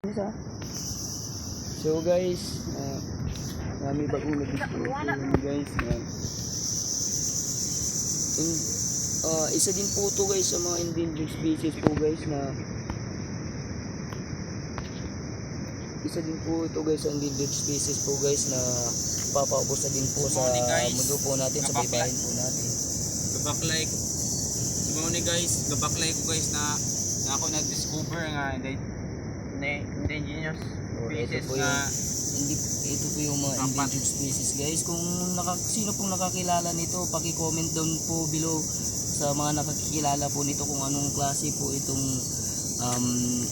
Isa. So guys, kami bagong nag-discover guys. Isa din po ito guys sa mga endangered species po guys na isa din po ito guys sa endangered species po guys na papaubos na din po sa mundo po natin, sa baybayin po natin. Gabaklay ko. Simone guys, gabaklay ko guys na ako nag-discover nga indigenous species na ito po yung mga endangered species guys. Kung sino pong nakakilala nito, paki-comment down po below sa mga nakakilala po nito kung anong klase po itong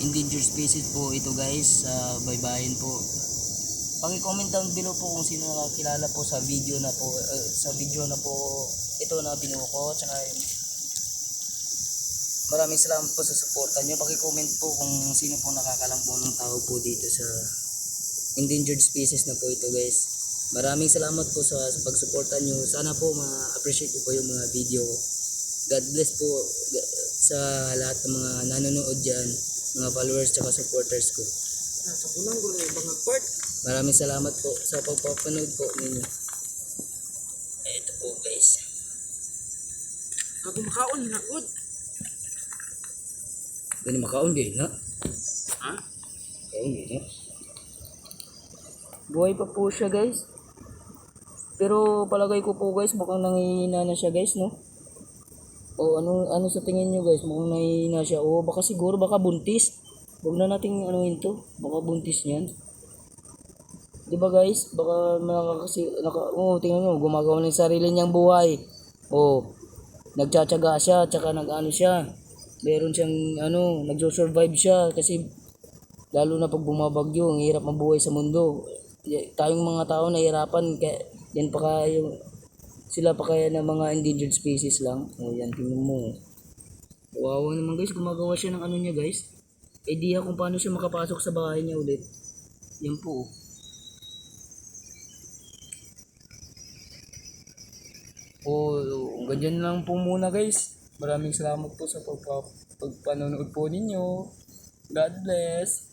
endangered species po ito guys sa baybayin po. Paki-comment down below po kung sino nakakilala po sa video na po ito na binuo ko. Tsaka maraming salamat po sa suporta nyo. Paki-comment po kung sino po nakakalam po ng tao po dito sa endangered species na po ito guys. Maraming salamat po sa pagsuporta nyo. Sana po ma-appreciate ko po yung mga video. God bless po sa lahat ng mga nanonood dyan, mga followers tsaka supporters ko. sa kunang ko na ibang part. Maraming salamat po sa pagpapanood po ninyo. Ito po guys. Ako makaon na good. Hindi makaon din ha? Ha? Makaon din ha? Buhay pa po siya guys. Pero palagay ko po guys, mukhang nangihina na siya guys, no? O ano sa tingin nyo guys, mukhang nangihina siya. O baka siguro, baka buntis. Huwag na nating anuhin to, baka buntis niyan. Diba guys, baka tingnan nyo, gumagawa ng sarili niyang buhay. Nagtsatsaga siya, tsaka nag-ano siya. Meron siyang nagso-survive siya kasi lalo na pag bumabagyo, ang hirap mabuhay sa mundo. Tayong mga tao nahihirapan, kaya yan pa kayo, sila pa kaya ng mga endangered species lang. Yan, tingnan mo. Wawa naman guys, gumagawa siya ng niya guys. Idea kung paano siya makapasok sa bahay niya ulit. Yan po. Ganyan lang po muna guys. Maraming salamat po sa pagpanonood po ninyo. God bless.